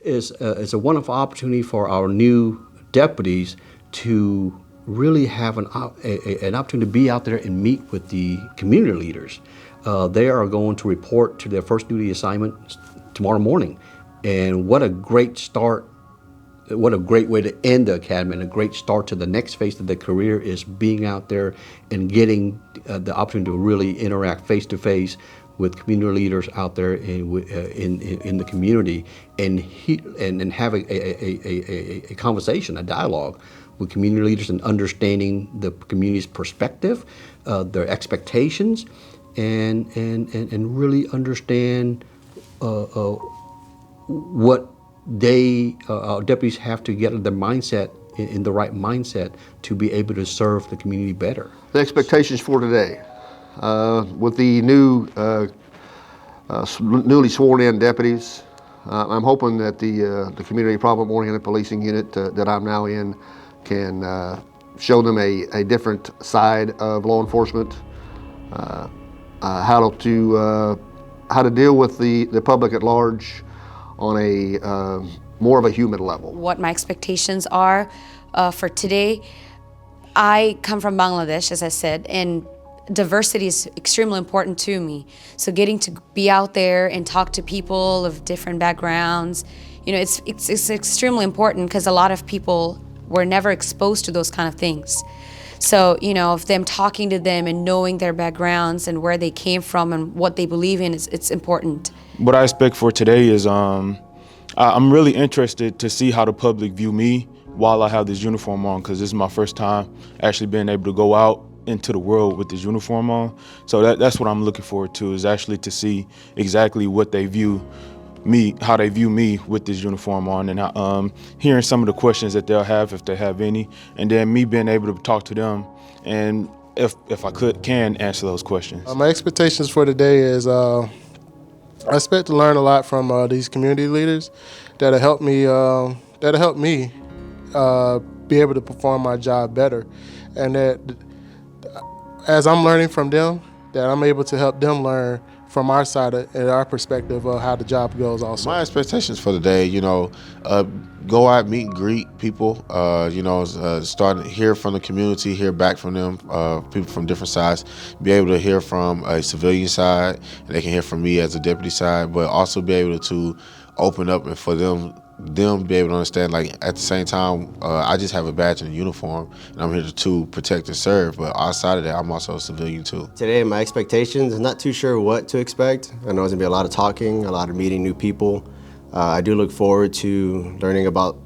is a wonderful opportunity for our new deputies to really have an opportunity to be out there and meet with the community leaders. They are going to report to their first duty assignment tomorrow morning. And what a great start, what a great way to end the academy, and a great start to the next phase of their career is being out there and getting the opportunity to really interact face-to-face with community leaders out there in the community, and have a conversation, a dialogue with community leaders, and understanding the community's perspective, their expectations, and really understand what our deputies have to get their mindset in the right mindset to be able to serve the community better. The expectations for today, with the new newly sworn in deputies, I'm hoping that the Community Problem-Oriented Policing Unit that I'm now in can show them a different side of law enforcement, how to deal with the public at large on a more of a human level. What my expectations are for today, I come from Bangladesh, as I said, and diversity is extremely important to me. So getting to be out there and talk to people of different backgrounds, you know, it's extremely important, because a lot of people were never exposed to those kind of things. So, you know, of them talking to them and knowing their backgrounds and where they came from and what they believe in, it's important. What I expect for today is I'm really interested to see how the public view me while I have this uniform on, because this is my first time actually being able to go out into the world with this uniform on. So that's what I'm looking forward to, is actually to see exactly what they view me, how they view me with this uniform on, and hearing some of the questions that they'll have, if they have any, and then me being able to talk to them, and if I can answer those questions. My expectations for today is I expect to learn a lot from these community leaders that'll help me be able to perform my job better, and that as I'm learning from them, that I'm able to help them learn from our side and our perspective of how the job goes also. My expectations for the day, you know, go out, meet and greet people, you know, start to hear from the community, hear back from them, people from different sides, be able to hear from a civilian side, and they can hear from me as a deputy side, but also be able to open up and for them be able to understand, like, at the same time, I just have a badge and a uniform, and I'm here to protect and serve, but outside of that, I'm also a civilian too. Today, my expectations, I'm not too sure what to expect. I know it's gonna be a lot of talking, a lot of meeting new people. I do look forward to learning about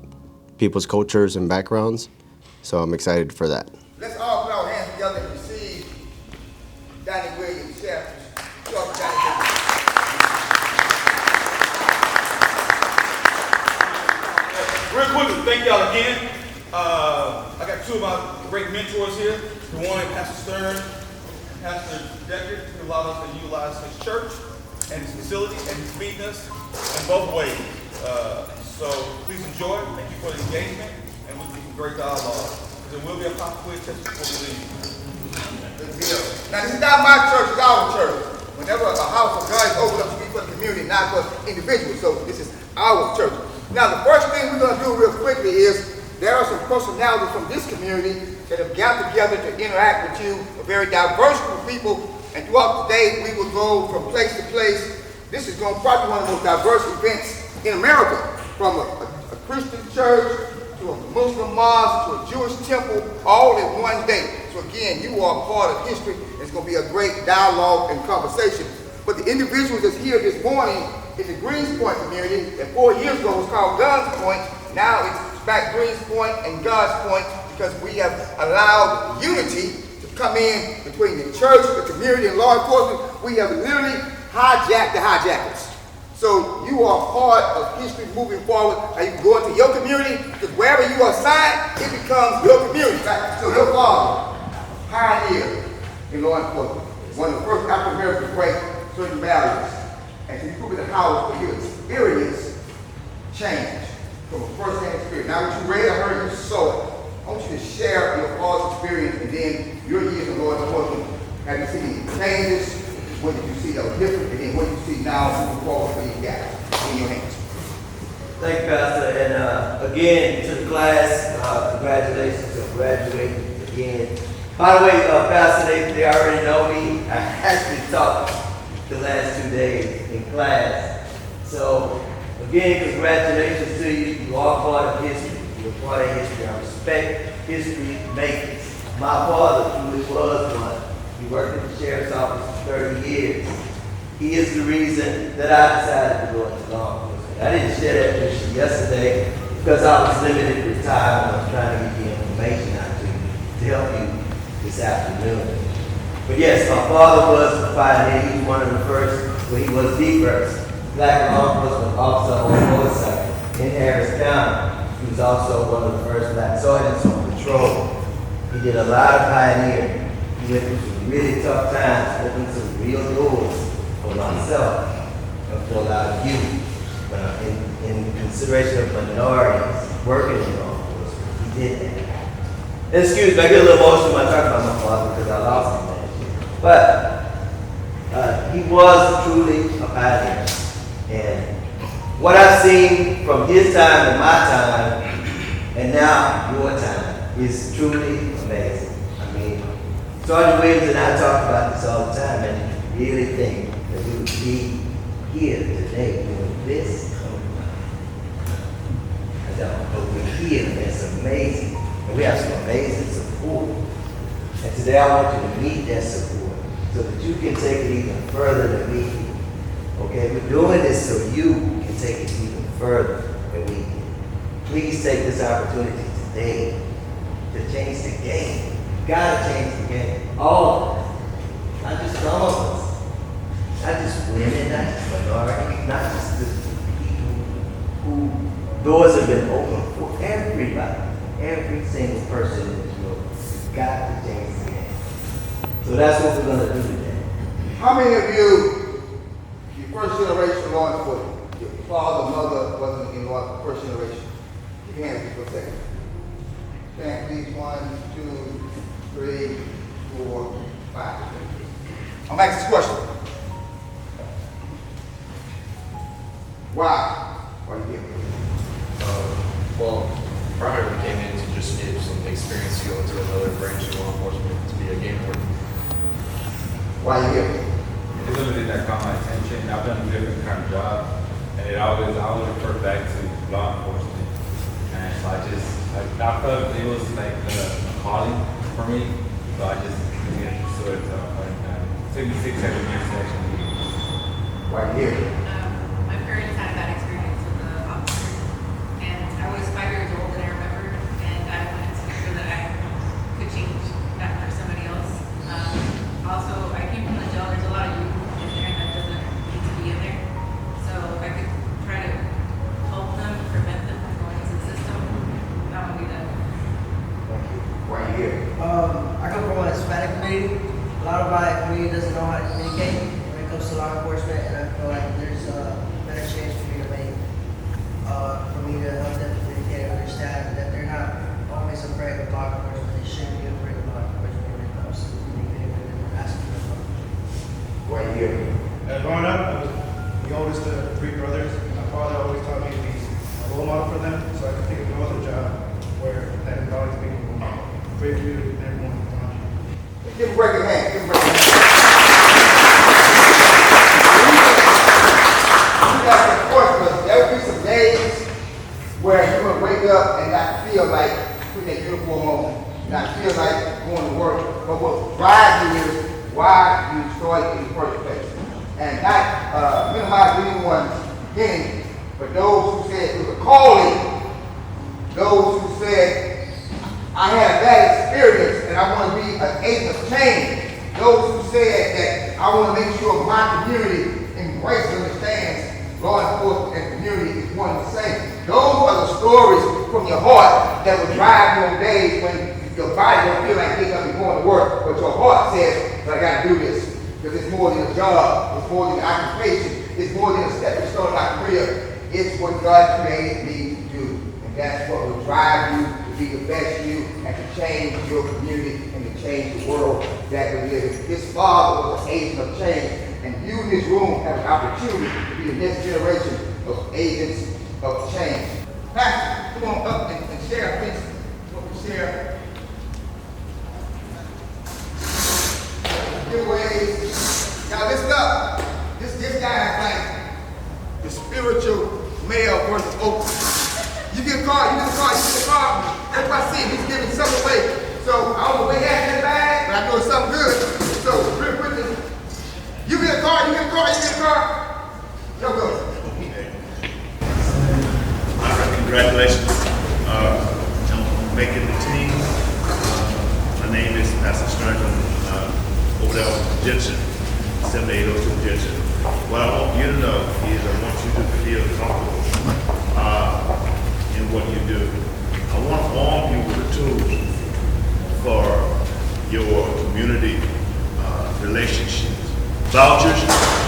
people's cultures and backgrounds, so I'm excited for that. Let's all put our hands together and receive Donnie Williams, Sheriff. Real quickly, thank y'all again. I got two of my great mentors here. The one is Pastor Stern, Pastor Deckard, who allowed us to utilize his church and his facility, and he's feeding us in both ways. So please enjoy. Thank you for the engagement, and we'll do some great dialogue. There will be a pop quiz test before we leave. Now, this is not my church, it's our church. Whenever a house of God is opened up to be for the community, not for individuals, so this is our church. Now, the first thing we're going to do real quickly is there are some personalities from this community that have gathered together to interact with you, a very diverse group of people, and throughout the day we will go from place to place. This is going to probably be one of the most diverse events in America, from a Christian church to a Muslim mosque to a Jewish temple, all in one day. So again, you are part of history. It's going to be a great dialogue and conversation. But the individuals that's here this morning in the Greens Point community, that 4 years ago was called Guns Point, now it's back Greens Point and Guns Point, because we have allowed unity to come in between the church, the community, and law enforcement. We have literally hijacked the hijackers. So you are part of history moving forward. Now you can go into your community, because wherever you are assigned, it becomes your community. Right? So your father, pioneer in law enforcement, one of the first African Americans to break certain barriers. And so you put in the house for your experience change from a first-hand experience. Now what you read, I heard you saw it. I want you to share your father's experience, and then your years of law enforcement. Have you seen any changes? What did you see that was different? And then what do you see now moving forward for you guys in your hands? Thank you, Pastor. And again, to the class, congratulations on graduating again. By the way, Pastor, they already know me. I actually taught the last 2 days in class. So, again, congratulations to you. You are part of history. You're part of history. I respect history makers. My father truly was one. He worked at the sheriff's office for 30 years. He is the reason that I decided to go into law enforcement. I didn't share that with you yesterday because I was limited with time and I was trying to get the information out to you to help you this afternoon. But yes, my father was a pioneer. He was one of the first, well, he was the first black law enforcement officer on motorcycle in Harris County. He was also one of the first black sergeants on patrol. He did a lot of pioneering. He went through some really tough times, opened some real doors for myself and for a lot of youth. In consideration of minorities working in law enforcement, he did that. Excuse me, I get a little emotional when I talk about my father because I lost him last year. But he was truly a pioneer. And what I've seen from his time and my time, and now your time, is truly amazing. I mean, Sergeant Williams and I talk about this all the time, and you really think that we would be here today doing this? I don't, but we're here, and it's amazing. And we have some amazing support. And today I want you to meet that support so that you can take it even further than we can. Okay, we're doing this so you can take it even further than we can. Please take this opportunity today to change the game. You gotta change the game. All of us. Not just some of us. Not just women, not just minorities, not just the people who doors have been open for everybody. Every single person in this room. You've got to change the game. So that's what we're gonna do today. How many of you, your first generation law enforcement, your father, mother wasn't in law first generation? Keep your hands up for a second. Stand please, 1, 2, 3, 4, 5. I'm asking this question. Why? Why are you here? Well, primarily came in to just get some experience to go into another branch of law enforcement to be a game warden. Why are you here? It's something that caught my attention. I've done a different kind of job, and I always refer back to law enforcement. And so I felt it was like a calling for me, so I just began to pursue it. So it took me 6-7 years to actually leave. Why are you here? My parents had a bad experience with the officer, and I was 5 years old, and I remember, and I wanted to make sure that I could change that for somebody else. Also, I came from the jail. There's a lot of youth in there that doesn't need to be in there, so I could try to help them, prevent them from going into the system. That would be that. Why are you here? I come from a Hispanic community. A lot of my community doesn't know how to communicate when it comes to law enforcement, and I feel like there's a better chance for me to make, for me to help them communicate and understand that they're not always afraid of law enforcement. They shouldn't be afraid of law enforcement when it comes to communicating with them and asking them questions. Why are you here? Growing up, I was the oldest of 3 brothers. My father always taught me to be a role model for them, so I could think of no other job where that would always be great for you and everyone around you. Give him a break of hand. Give him a break of hand. You got the question, there will be some days where you will wake up and not feel like putting that uniform on, not feel like going to work. But what drives you is why you started in the first place. And not minimize anyone's beginning, but those who said it was a calling, those who said, I had a bad experience and I want to be an agent of change. Those who said that I want to make sure my community embraces and understands law enforcement and community is one and the same. Those are the stories from your heart that will drive you on days when your body don't feel like getting up and going to work, but your heart says, but I got to do this. Because it's more than a job, it's more than an occupation, it's more than a stepping stone in my career. It's what God created me to do. And that's what will drive you to be the best you and to change your community and to change the world that we live in. His father was an agent of change, and you in this room have an opportunity to be the next generation of agents of change. Pastor, come on up and share, please. What we share. Giveaways. Now listen up. This guy is like the spiritual male versus Oprah. You get a car, you get a car. Everybody see him, he's giving something away. So I don't know where he has that bag, but I know it's something good. So real quickly, you get a car. Yo, go. All right, congratulations on making the team. My name is Pastor Stern over there on Jensen, 7802 Jensen. What I want you to know is I want you to feel comfortable in what you do. I want to arm you with the tools for your community relationships. Vouchers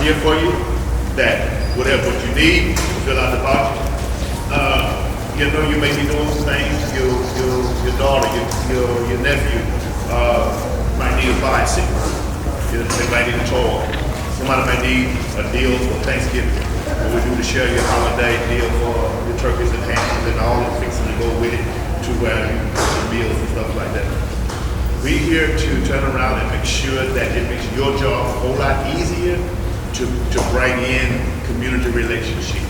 here for you, that whatever what you need, fill out the voucher. You know, you may be doing some things, your daughter, your nephew might need a bicycle. They might need a toy. Somebody might need a deal for Thanksgiving. What we do to share your holiday deal for your turkeys and hams and all the fixing to go with it to where you put the meals and stuff like that. We're here to turn around and make sure that it makes your job a whole lot easier to bring in community relationships.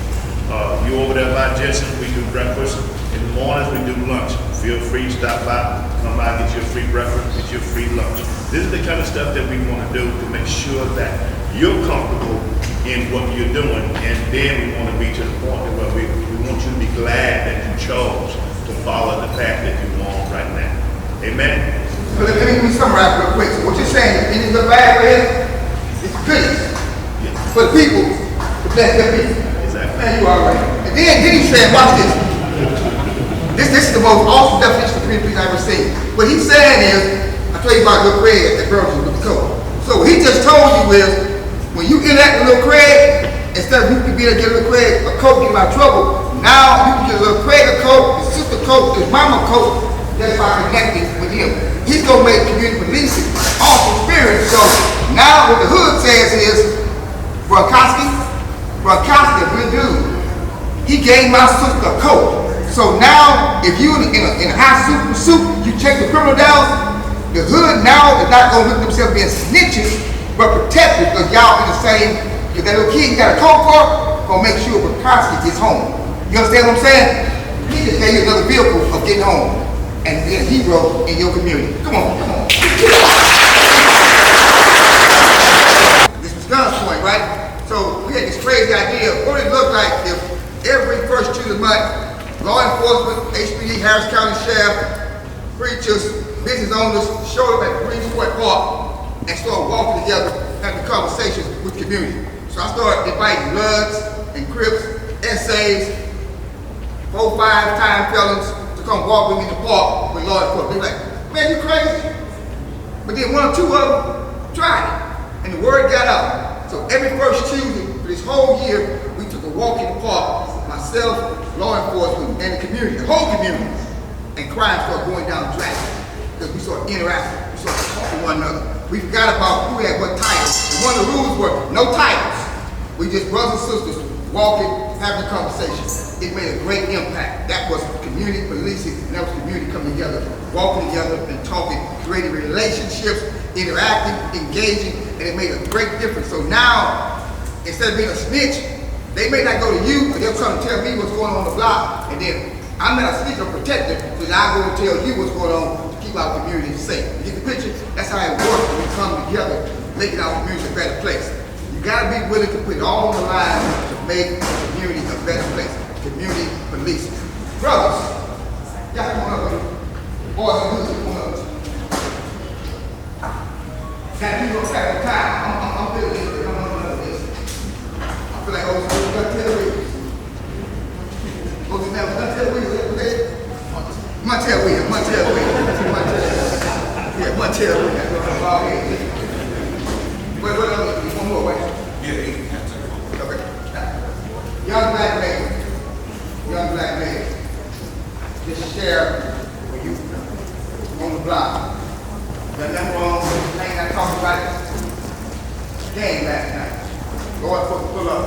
You over there by Jensen, we do breakfast. In the mornings, we do lunch. Feel free to stop by, come by, get your free breakfast, get your free lunch. This is the kind of stuff that we want to do to make sure that you're comfortable in what you're doing, and then we want to be to the point where we want you to be glad that you chose to follow the path that you're on right now. Amen? So let me summarize real quick. So what you're saying, it is the bad way, it's goodness. Yeah. For the people, to bless their people. Exactly. Man, you all right. And then he said, watch this. This is the most awesome definition of community I've ever seen. What he's saying is, I told you about Little Craig that girls with the coat. So what he just told you is, when you interact with Little Craig, instead of you can be able to get Little Craig a coat, get him out of trouble, now you can get Little Craig a coat, his sister coat, his mama coat, just by connecting with him. He's gonna make community policing awesome experience. So now what the hood says is, Bronkowski, a good dude. He gave my sister a coat. So now, if you in a high suit, you check the criminal down, the hood now is not gonna look themselves being snitches, but protected because y'all in the same, if that little kid got a coat for, gonna make sure Bronkowski gets home. You understand what I'm saying? He just gave you another vehicle of getting home and being a hero in your community. Come on. This was Gun's point, right? So we had this crazy idea. What would it look like if every first Tuesday month, law enforcement, HPD, Harris County Sheriff, preachers, business owners showed up at Greensport Park and started walking together, having conversations with the community. So I started inviting Bloods and Crips, essays, 4, 5-time felons to come walk with me in the park with law enforcement. They were like, man, you crazy? But then 1 or 2 of them tried it, and the word got out. So every first Tuesday for this whole year, we took a walk in the park, myself, law enforcement, and the community, the whole community, and crime started going down the track because we started interacting, we started talking to one another. We forgot about who had what titles, and one of the rules were no titles. We just brothers and sisters walking, having a conversation. It made a great impact. That was community policing, and that was community coming together, walking together and talking, creating relationships, interacting, engaging, and it made a great difference. So now, instead of being a snitch, they may not go to you, but they'll come and tell me what's going on the block, and then I'm not a snitch or protector, so I'll go and tell you what's going on to keep our community safe. You get the picture? That's how it works when we come together, making our community a better place. You gotta be willing to put it all on the line to make the community a better place. Community policing. Brothers, y'all come on up with me. Boys and girls, come on up. Now, you gonna take the time. I'm feeling this, I'm gonna this. I feel like old school Untitled Chapter. What's his name? Untitled Chapter. Montel Williams. Yeah, Montel Williams. What else? One more, right? Yeah, okay. Young black man, just share with you on the block. Got nothing wrong with the thing I talked about it. Game last night. Lord, pull up.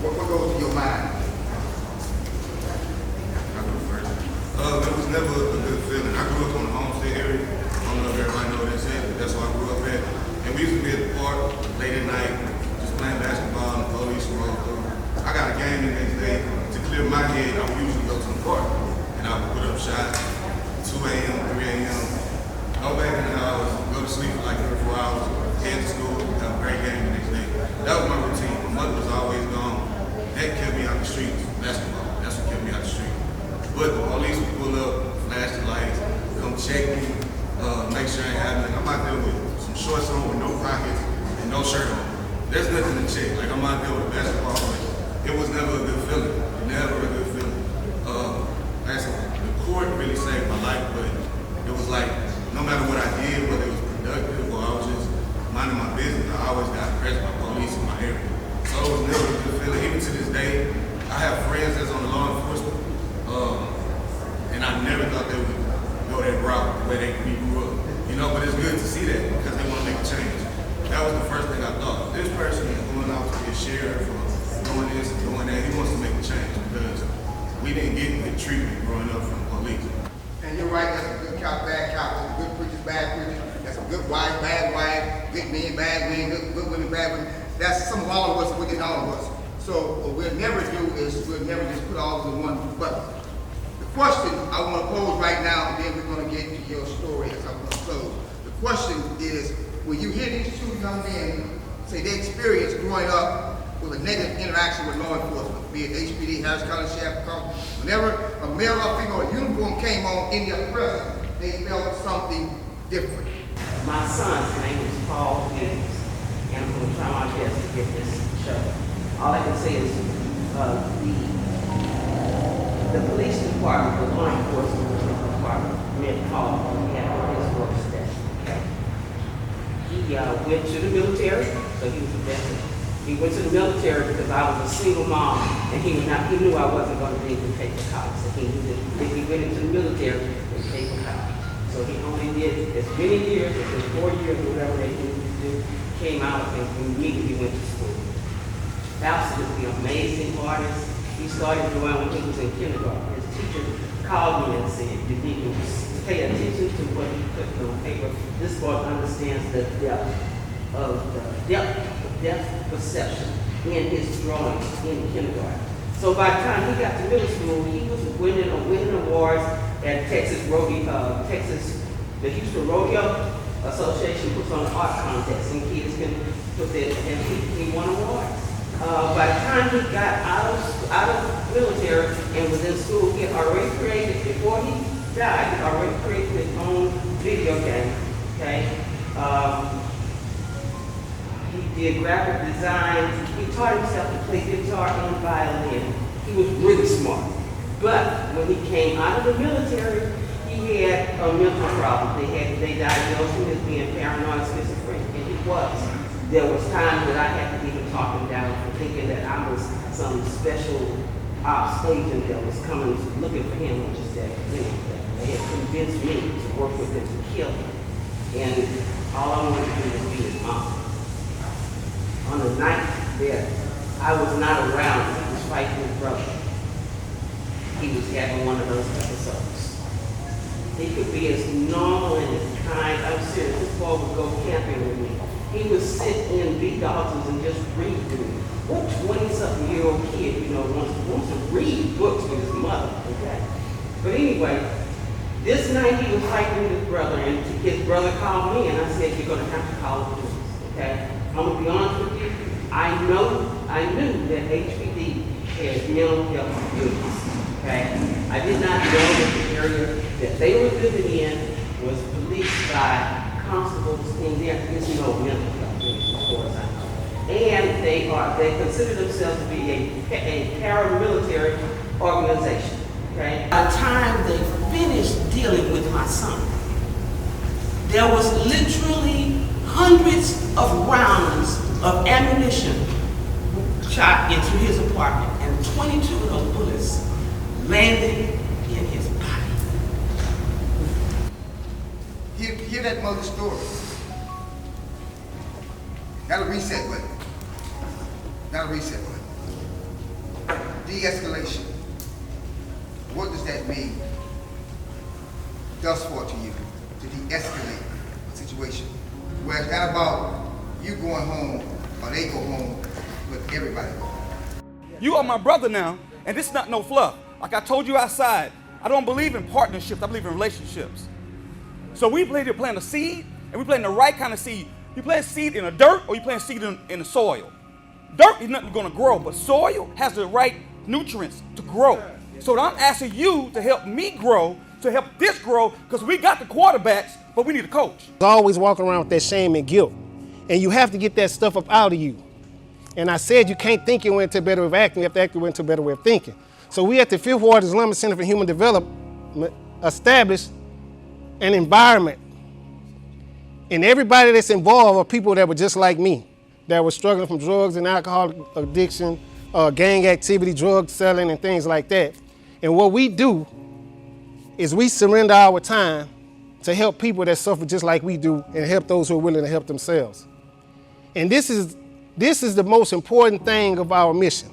What goes to your mind? game the next day, to clear my head, I would usually go to the park. And I would put up shots, 2 a.m., 3 a.m., go back in the house, go to sleep for like 3 or 4 hours, head to school, have a great game the next day. That was my routine. My mother was always gone. That kept me out the streets, basketball. That's what kept me out the street. But the police would pull up, flash the lights, come check me, make sure I ain't have nothing. I'm out there with some shorts on with no pockets and no shirt on. There's nothing to check. Like, I'm out there with a basketball, but it was never a good feeling. Never a good feeling. The court really saved my life, but it was like, no matter what I did, whether it was productive or I was just minding my business, I always got pressed by police in my area. So it was never a good feeling. Even to this day, I have friends that's on the law enforcement, and I never thought they would go that route the way we grew up. You know, but it's good to see that because they want to make a change. That was the first thing I thought. This person is going out to be a sheriff or doing this and doing that. He wants to make a change because we didn't get good treatment growing up from the police. And you're right, that's a good cop, bad cop. That's a good preacher, bad preacher. That's a good wife, bad wife. Good men, bad men. Good women, bad women. That's some of all of us within all of us. So what we'll never do is we'll never just put all of us in one bucket. The question I want to pose right now, and then we're going to get to your story as I'm going to close. The question is, when you hear these two young men say they experienced growing up with a negative interaction with law enforcement, be it HPD, Harris County Sheriff, whenever a male or female uniform came on in their presence, they felt something different. My son's name is Paul Williams, and I'm going to try my best to get this show. All I can say is the police department, the law enforcement department, met Paul and he had his work staff. He went to the military, so he was a veteran. He went to the military because I was a single mom, and he knew I wasn't going to be able to pay for college. So he knew that if he went into the military, he paid for college. So he only did as many years, as 4 years, or whatever they needed to do, came out and immediately went to school. Absolutely amazing artist. He started drawing when he was in kindergarten. His teacher called me and said, you need to pay attention to what he put on paper. This boy understands the depth perception in his drawings in kindergarten. So by the time he got to middle school, he was winning awards at the Houston Rodeo Association puts on an art contest, and kids can put that, and he won awards. By the time he got out of military and was in school, he had already created, before he died, he had already created his own video game, okay? He did graphic design. He taught himself to play guitar and violin. He was really smart. But when he came out of the military, he had a mental problem. They diagnosed him as being paranoid schizophrenic, and he was. There was times that I had to even talk him down for thinking that I was some special ops agent that was coming looking for him, which is that, they had convinced me to work with him to kill him. And all I wanted to do was be his mom. On the night that I was not around, he was fighting his brother. He was having one of those episodes. He could be as normal and as kind. I'm serious, this boy would go camping with me. He would sit in big dogs and just read to me. What 20-something-year-old kid, wants to read books with his mother, okay? But anyway, this night he was fighting with his brother, and his brother called me, and I said, you're gonna have to call the police, okay? I'm gonna be honest with you, I knew that HPD had mental health units, okay? I did not know that the area that they were living in was policed by constables, and there is no mental health units as far as I know. And they consider themselves to be a paramilitary organization, okay? By the time they finished dealing with my son, there was literally hundreds of rounds of ammunition shot into his apartment, and 22 of those bullets landed in his body. Hear that mother's story. Not a reset button. Not a reset button. De-escalation. What does that mean thus far to you, to de-escalate a situation? Where it's not about you going home or they go home, but everybody go home. You are my brother now, and this is not no fluff. Like I told you outside, I don't believe in partnerships, I believe in relationships. So we plant a seed, and we plant the right kind of seed. You plant seed in the dirt, or you plant seed in the soil. Dirt is nothing gonna grow, but soil has the right nutrients to grow. So I'm asking you to help me grow, to help this grow, because we got the quarterbacks, but we need a coach. Always walking around with that shame and guilt, and you have to get that stuff up out of you. And I said you can't think your way into a better way of acting, you have to act your way into a better way of thinking. So we at the Fifth Ward Islamic Center for Human Development established an environment, and everybody that's involved are people that were just like me, that were struggling from drugs and alcohol addiction, gang activity, drug selling, and things like that. And what we do is we surrender our time to help people that suffer just like we do and help those who are willing to help themselves. And this is the most important thing of our mission.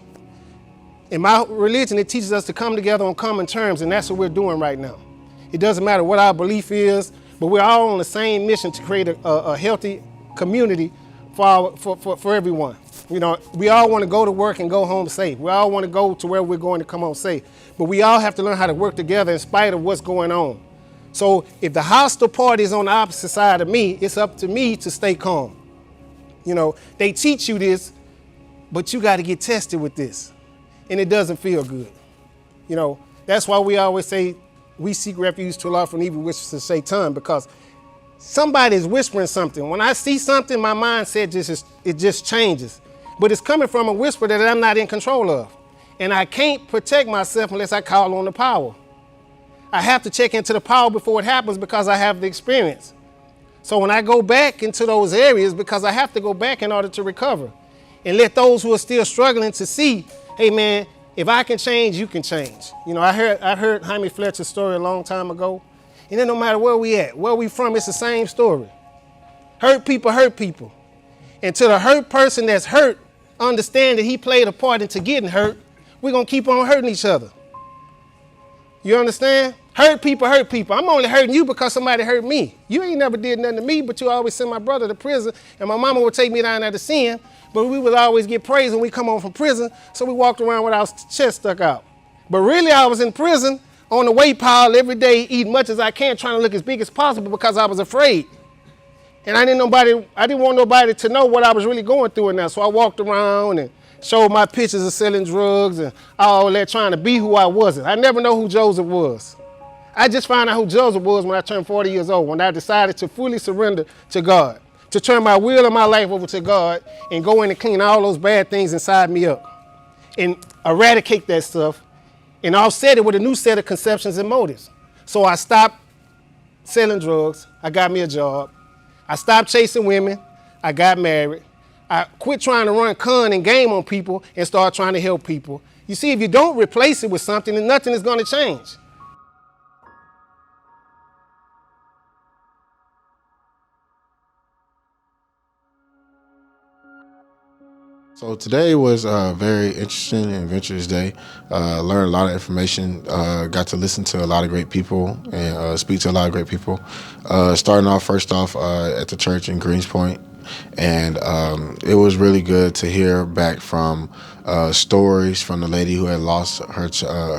In my religion, it teaches us to come together on common terms, and that's what we're doing right now. It doesn't matter what our belief is, but we're all on the same mission to create a healthy community for everyone. You know, we all want to go to work and go home safe. We all want to go to where we're going to come home safe. But we all have to learn how to work together in spite of what's going on. So if the hostile party is on the opposite side of me, it's up to me to stay calm. You know, they teach you this, but you got to get tested with this. And it doesn't feel good. You know, that's why we always say we seek refuge to Allah from evil wishes of Satan, because somebody is whispering something. When I see something, my mindset just changes. But it's coming from a whisper that I'm not in control of. And I can't protect myself unless I call on the power. I have to check into the power before it happens because I have the experience. So when I go back into those areas, because I have to go back in order to recover, and let those who are still struggling to see, hey man, if I can change, you can change. You know, I heard Jaime Fletcher's story a long time ago. And then no matter where we at, where we from, it's the same story. Hurt people hurt people. And to the hurt person that's hurt, understand that he played a part into getting hurt, we're gonna keep on hurting each other. You understand? Hurt people hurt people. I'm only hurting you because somebody hurt me. You ain't never did nothing to me, but you always send my brother to prison, and my mama would take me down there to sin, but we would always get praise when we come home from prison, so we walked around with our chest stuck out. But really I was in prison on the weight pile every day, eating much as I can, trying to look as big as possible because I was afraid. And I didn't want nobody to know what I was really going through in there. So I walked around and showed my pictures of selling drugs and all that, trying to be who I wasn't. I never know who Joseph was. I just found out who Joseph was when I turned 40 years old, when I decided to fully surrender to God, to turn my will and my life over to God and go in and clean all those bad things inside me up and eradicate that stuff and offset it with a new set of conceptions and motives. So I stopped selling drugs. I got me a job. I stopped chasing women. I got married. I quit trying to run con and game on people and start trying to help people. You see, if you don't replace it with something, then nothing is going to change. So today was a very interesting and adventurous day. Learned a lot of information, got to listen to a lot of great people and speak to a lot of great people. Starting off first off at the church in Greenspoint. And it was really good to hear back from stories from the lady who had lost her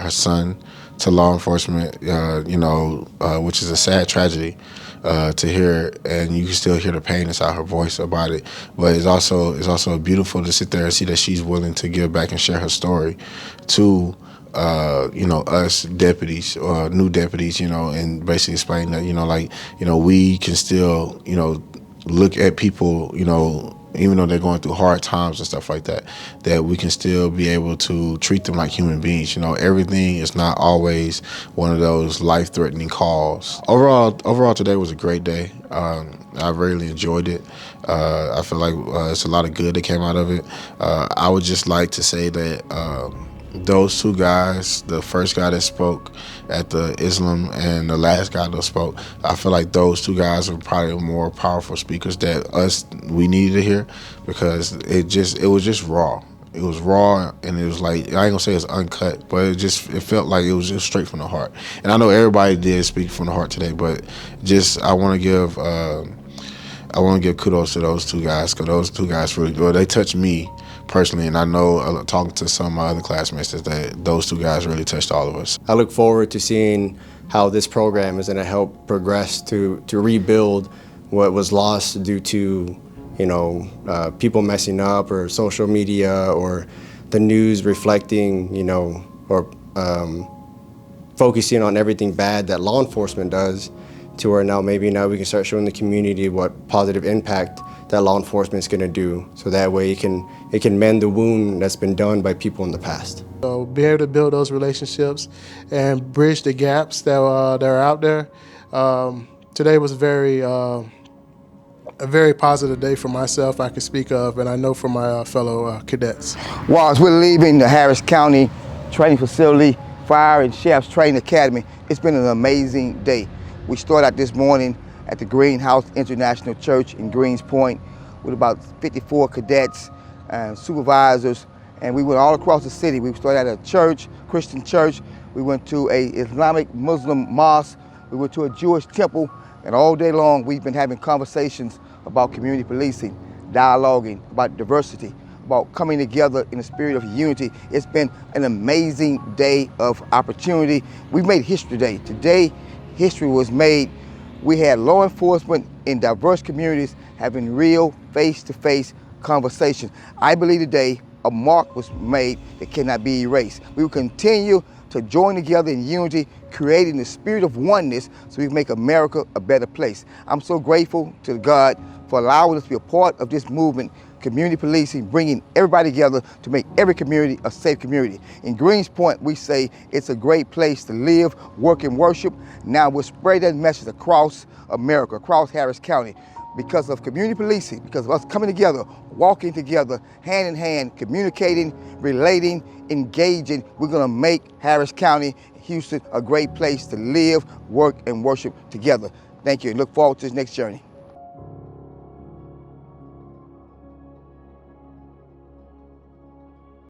son to law enforcement, which is a sad tragedy to hear, and you can still hear the pain inside her voice about it. But it's also beautiful to sit there and see that she's willing to give back and share her story to us deputies or new deputies, and basically explain that, we can still, look at people, even though they're going through hard times and stuff like that, that we can still be able to treat them like human beings. Everything is not always one of those life-threatening calls. Overall, today was a great day. I really enjoyed it. I feel like it's a lot of good that came out of it. I would just like to say that those two guys, the first guy that spoke at the Islam and the last guy that spoke, I feel like those two guys are probably more powerful speakers that we needed to hear, because it was just raw. It was raw, and it was like, I ain't gonna say it's uncut, but it felt like it was just straight from the heart. And I know everybody did speak from the heart today, but I want to give kudos to those two guys, because those two guys really good. They touched me personally, and I know talking to some of my other classmates that those two guys really touched all of us. I look forward to seeing how this program is going to help progress to rebuild what was lost due to, you know, people messing up or social media or the news reflecting, you know, or focusing on everything bad that law enforcement does, to where now maybe we can start showing the community what positive impact that law enforcement is going to do, so that way it can mend the wound that's been done by people in the past. So be able to build those relationships and bridge the gaps that are out there. Today was a very positive day for myself, I can speak of, and I know for my fellow cadets. While we're leaving the Harris County Training Facility, Fire and Sheriff's Training Academy, it's been an amazing day. We started out this morning at the Greenhouse International Church in Greens Point with about 54 cadets and supervisors, and we went all across the city. We started at a church, Christian church. We went to a Islamic Muslim mosque. We went to a Jewish temple, and all day long we've been having conversations about community policing, dialoguing about diversity, about coming together in a spirit of unity. It's been an amazing day of opportunity. We've made history today. Today, history was made. We had law enforcement in diverse communities having real face-to-face conversations. I believe today a mark was made that cannot be erased. We will continue to join together in unity, creating the spirit of oneness so we can make America a better place. I'm so grateful to God for allowing us to be a part of this movement, community policing, bringing everybody together to make every community a safe community. In Greens Point, we say it's a great place to live, work, and worship. Now we'll spread that message across America, across Harris County. Because of community policing, because of us coming together, walking together, hand in hand, communicating, relating, engaging, we're gonna make Harris County, Houston, a great place to live, work, and worship together. Thank you, and look forward to this next journey.